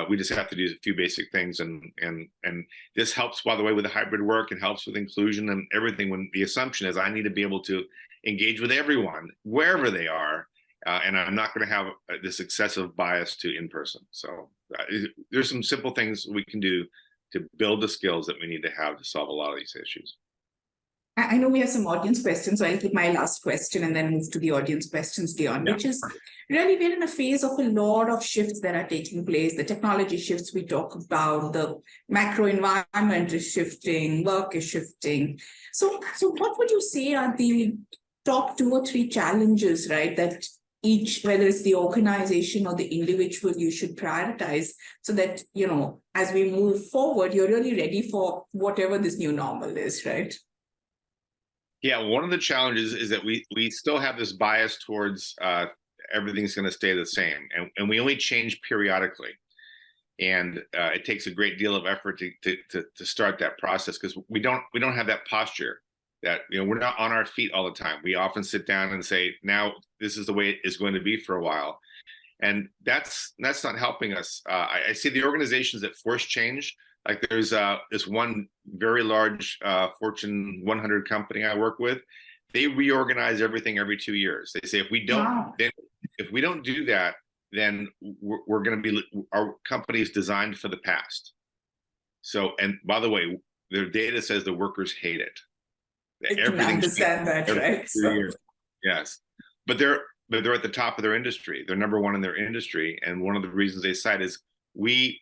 We just have to do a few basic things, and this helps, by the way, with the hybrid work. It helps with inclusion and everything. When the assumption is I need to be able to engage with everyone wherever they are, and I'm not going to have this excessive bias to in person. So there's some simple things we can do to build the skills that we need to have to solve a lot of these issues. I know we have some audience questions, so I'll keep my last question and then move to the audience questions, Dion, which is really we're in a phase of a lot of shifts that are taking place. The technology shifts we talk about, the macro environment is shifting, work is shifting. So what would you say are the top 2 or 3 challenges, right, that each, whether it's the organization or the individual, you should prioritize so that, as we move forward, you're really ready for whatever this new normal is, right? Yeah, one of the challenges is that we still have this bias towards everything's going to stay the same, and we only change periodically, and it takes a great deal of effort to start that process, because we don't have that posture that we're not on our feet all the time. We often sit down and say, now this is the way it is going to be for a while, and that's not helping us. I see the organizations that force change. Like there's this one very large Fortune 100 company I work with. They reorganize everything every 2 years. They say if we don't do that, then we're going to be, our company is designed for the past. So, and by the way, their data says the workers hate it. I can understand that, right? So. Yes, but they're at the top of their industry. They're number one in their industry, and one of the reasons they cite is we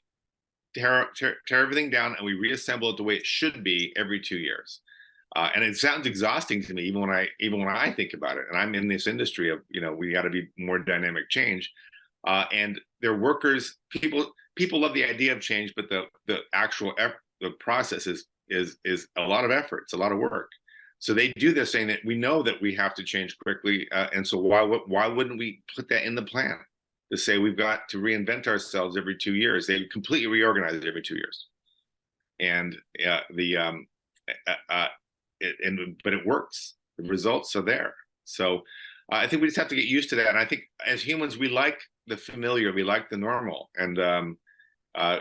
tear everything down and we reassemble it the way it should be every 2 years. And it sounds exhausting to me, even when I think about it. And I'm in this industry of, we got to be more dynamic change. And their workers, people love the idea of change, but the actual the process is a lot of effort. It's a lot of work. So they do this saying that we know that we have to change quickly. And so why wouldn't we put that in the plan? To say we've got to reinvent ourselves every 2 years. They completely reorganize it every 2 years, and but it works. The results are there. So I think we just have to get used to that. And I think as humans, we like the familiar, we like the normal, and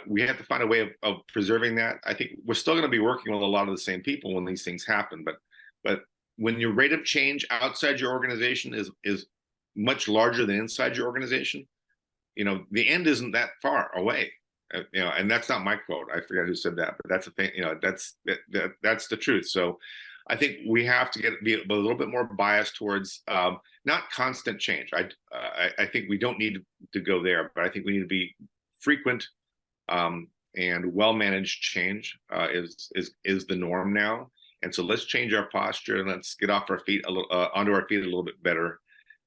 we have to find a way of preserving that. I think we're still going to be working with a lot of the same people when these things happen, but when your rate of change outside your organization is much larger than inside your organization, the end isn't that far away. And that's not my quote. I forget who said that, but that's the thing. That's the truth. So I think we have to be a little bit more biased towards not constant change. I think we don't need to go there, but I think we need to be frequent and well-managed change is the norm now. And so let's change our posture and let's get off our feet onto our feet a little bit better.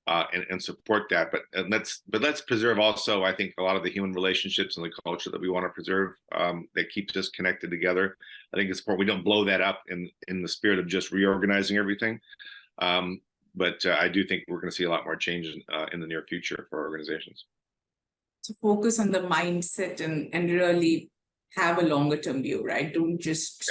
And support that, but let's preserve also, I think, a lot of the human relationships and the culture that we want to preserve that keeps us connected together. I think it's important we don't blow that up in the spirit of just reorganizing everything. but I do think we're going to see a lot more change in the near future for organizations. To focus on the mindset and really have a longer term view, right? Don't just,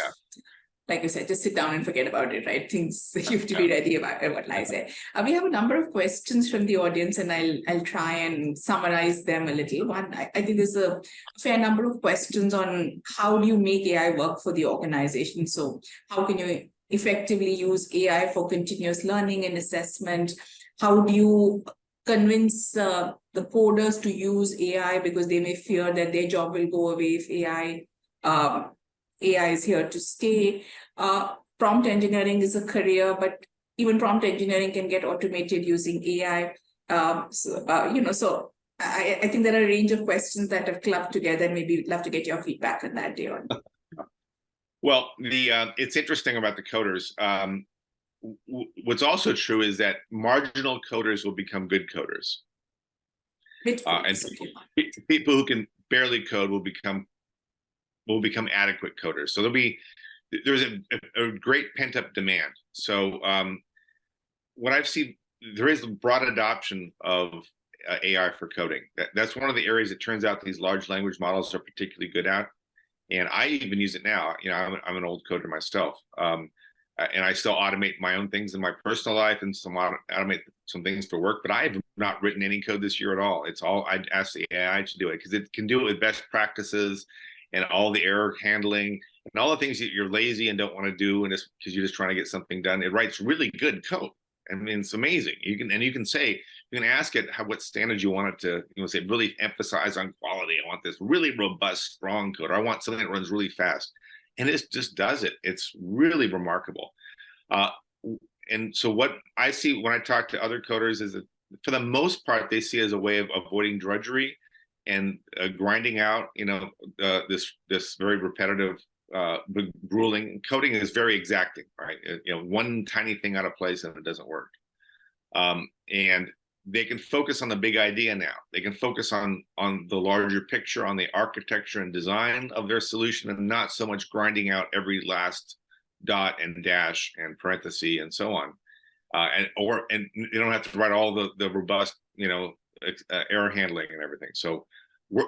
like you said, just sit down and forget about it, right? Things you have to be ready about what lies there. We have a number of questions from the audience, and I'll try and summarize them a little. One, I think there's a fair number of questions on how do you make AI work for the organization? So how can you effectively use AI for continuous learning and assessment? How do you convince the coders to use AI because they may fear that their job will go away if AI is here to stay. Prompt engineering is a career, but even prompt engineering can get automated using AI. So I think there are a range of questions that have clubbed together. Maybe we'd love to get your feedback on that, Dion. Well, it's interesting about the coders. What's also true is that marginal coders will become good coders. And people who can barely code will become adequate coders. So there's a great pent-up demand. So what I've seen, there is a broad adoption of AI for coding. That's one of the areas it turns out these large language models are particularly good at. And I even use it now. You know, I'm an old coder myself. And I still automate my own things in my personal life and automate some things for work, but I have not written any code this year at all. It's all, I'd ask the AI to do it because it can do it with best practices and all the error handling and all the things that you're lazy and don't want to do, and just because you're just trying to get something done. It writes really good code. I mean, it's amazing. You can ask it what standards you want it to, say really emphasize on quality. I want this really robust, strong code, or I want something that runs really fast. And it just does it. It's really remarkable. And so what I see when I talk to other coders is that for the most part, they see it as a way of avoiding drudgery and grinding out, this very repetitive, grueling. Coding is very exacting, right? One tiny thing out of place and it doesn't work. And they can focus on the big idea now. They can focus on the larger picture, on the architecture and design of their solution, and not so much grinding out every last dot and dash and parenthesis and so on. And you don't have to write all the robust, error handling and everything. So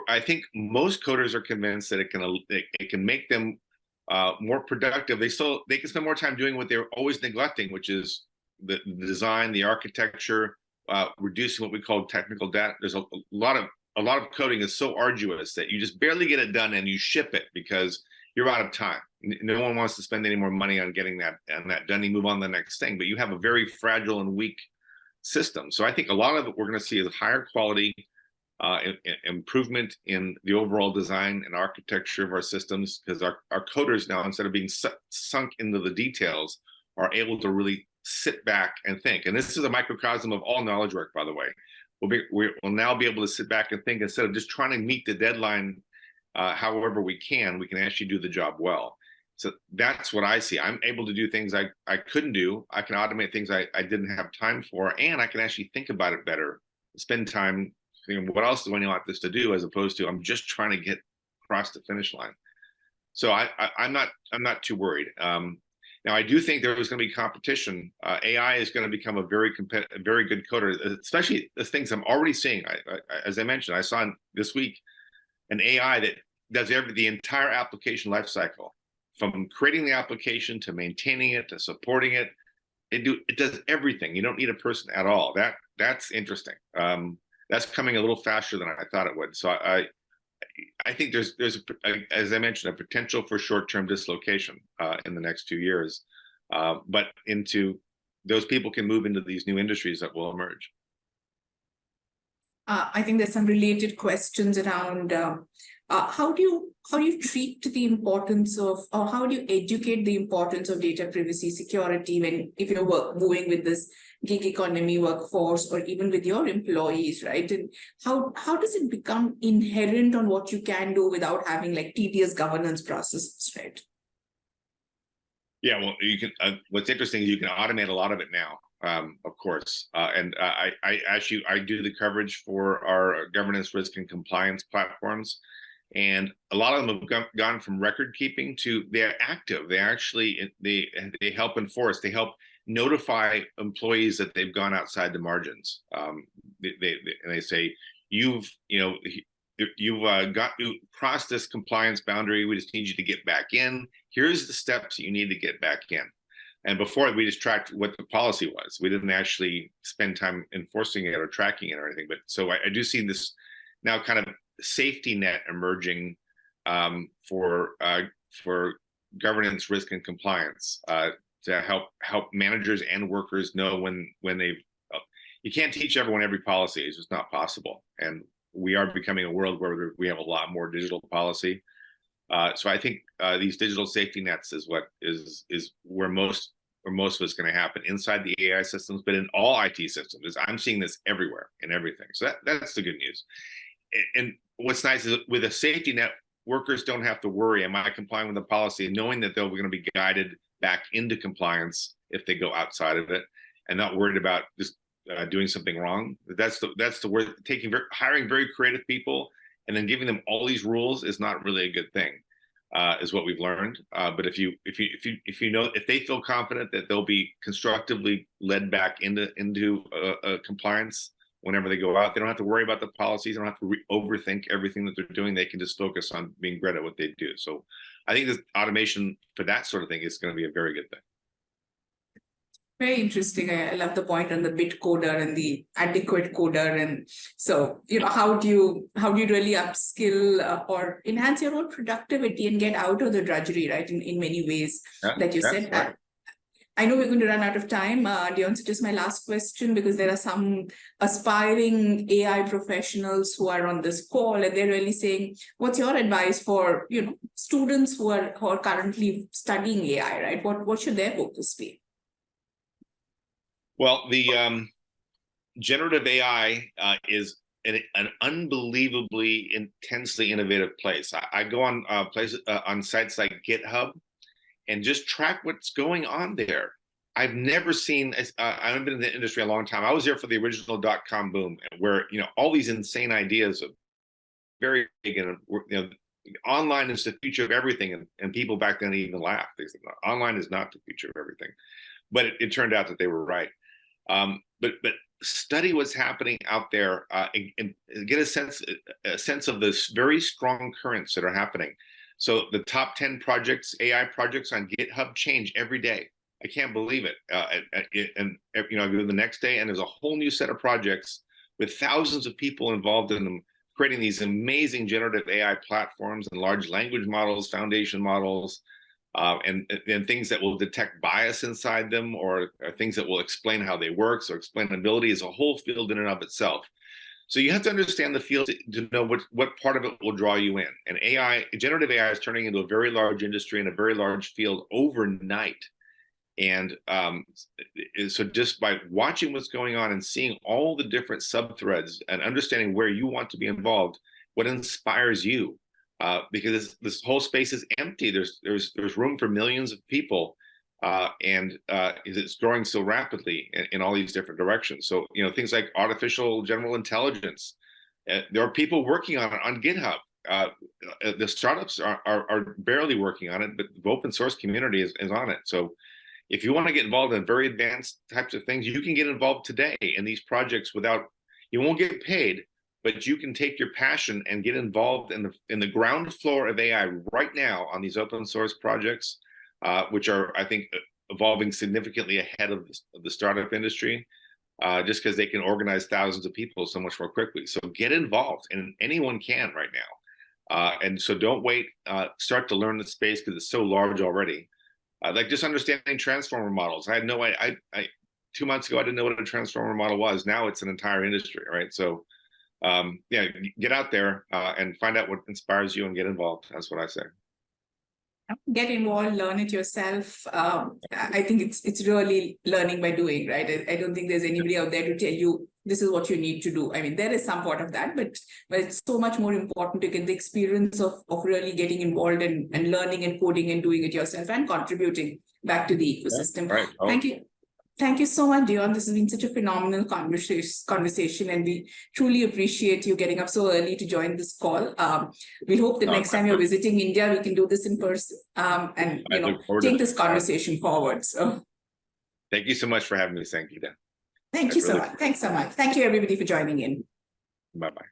I think most coders are convinced that it can make them more productive. They can spend more time doing what they're always neglecting, which is the design, the architecture, reducing what we call technical debt. There's a lot of coding is so arduous that you just barely get it done and you ship it because you're out of time. No one wants to spend any more money on getting that done. You move on to the next thing, but you have a very fragile and weak system. So I think a lot of it we're going to see is higher quality, improvement in the overall design and architecture of our systems, because our coders now, instead of being sunk into the details, are able to really sit back and think. And this is a microcosm of all knowledge work, by the way. We'll now be able to sit back and think instead of just trying to meet the deadline however we can actually do the job well. So that's what I see. I'm able to do things I couldn't do. I can automate things I didn't have time for, and I can actually think about it better, spend time thinking, what else do I want this to do, as opposed to I'm just trying to get across the finish line. So I'm not too worried. Now, I do think there is going to be competition. AI is going to become a very good coder, especially the things I'm already seeing. As I mentioned, I saw this week an AI that does the entire application lifecycle, from creating the application to maintaining it to supporting it. It does everything. You don't need a person at all. That's interesting. That's coming a little faster than I thought it would. So I think there's as I mentioned, a potential for short-term dislocation in the next 2 years, but into those people can move into these new industries that will emerge. I think there's some related questions around how do you treat the importance of, or how do you educate the importance of data privacy security if you're moving with this gig economy workforce, or even with your employees, right? And how does it become inherent on what you can do without having like tedious governance processes, right? Yeah, well, you can. What's interesting is you can automate a lot of it now, of course. And I do the coverage for our governance, risk, and compliance platforms, and a lot of them have gone from record keeping to they're active. They actually they help enforce. They help notify employees that they've gone outside the margins. They say, you've crossed this compliance boundary. We just need you to get back in. Here's the steps you need to get back in. And before, we just tracked what the policy was. We didn't actually spend time enforcing it or tracking it or anything. But so I do see this now kind of safety net emerging for governance, risk, and compliance to help managers and workers know when they've. You can't teach everyone every policy. It's just not possible. And we are becoming a world where we have a lot more digital policy. So I think these digital safety nets is what is where most of it's going to happen inside the AI systems, but in all IT systems. I'm seeing this everywhere in everything. So that's the good news. And what's nice is with a safety net, workers don't have to worry, am I complying with the policy, knowing that they're going to be guided back into compliance if they go outside of it, and not worried about just doing something wrong. That's the word. Hiring very creative people and then giving them all these rules is not really a good thing, is what we've learned. But if they feel confident that they'll be constructively led back into compliance whenever they go out, they don't have to worry about the policies. They don't have to overthink everything that they're doing. They can just focus on being great at what they do. So I think this automation for that sort of thing is going to be a very good thing. Very interesting. I love the point on the bit coder and the adequate coder. And so, how do you really upskill or enhance your own productivity and get out of the drudgery, right? In many ways that you said that. Right. I know we're going to run out of time, Dion, so just my last question, because there are some aspiring AI professionals who are on this call, and they're really saying, what's your advice for, students who are currently studying AI, right? What should their focus be? Well, the generative AI is an unbelievably intensely innovative place. I go on on sites like GitHub and just track what's going on there. I've never seen. I've been in the industry a long time. I was there for the original .com boom, where all these insane ideas of very big, and online is the future of everything, and people back then even laughed. They said online is not the future of everything, but it turned out that they were right. But study what's happening out there and get a sense of this very strong currents that are happening. So the top 10 projects, AI projects on GitHub change every day. I can't believe it. And I go the next day and there's a whole new set of projects with thousands of people involved in them, creating these amazing generative AI platforms and large language models, foundation models, and things that will detect bias inside them, or things that will explain how they work. So explainability is a whole field in and of itself. So you have to understand the field to know what part of it will draw you in. And generative AI is turning into a very large industry and a very large field overnight. And so just by watching what's going on and seeing all the different sub-threads and understanding where you want to be involved, what inspires you, because this whole space is empty. There's room for millions of people, and it's growing so rapidly in all these different directions. So things like artificial general intelligence, there are people working on it on GitHub. The startups are barely working on it, but the open source community is on it. So if you want to get involved in very advanced types of things, you can get involved today in these projects you won't get paid, but you can take your passion and get involved in the ground floor of AI right now on these open source projects, which are, I think, evolving significantly ahead of the startup industry, just because they can organize thousands of people so much more quickly. So get involved, and anyone can right now. And so don't wait. Start to learn the space because it's so large already. Like just understanding transformer models. I had no idea. 2 months ago, I didn't know what a transformer model was. Now it's an entire industry, right? So get out there and find out what inspires you and get involved. That's what I say. Get involved, learn it yourself. I think it's really learning by doing, right? I don't think there's anybody out there to tell you this is what you need to do. I mean, there is some part of that, but it's so much more important to get the experience of really getting involved and learning and coding and doing it yourself and contributing back to the ecosystem. Right. Oh. Thank you. Thank you so much, Dion. This has been such a phenomenal conversation, and we truly appreciate you getting up so early to join this call. We hope that next time you're visiting India, we can do this in person and take this conversation forward. So. Thank you so much for having me, Sangeeta. Thank you so really- much. Thanks so much. Thank you, everybody, for joining in. Bye-bye.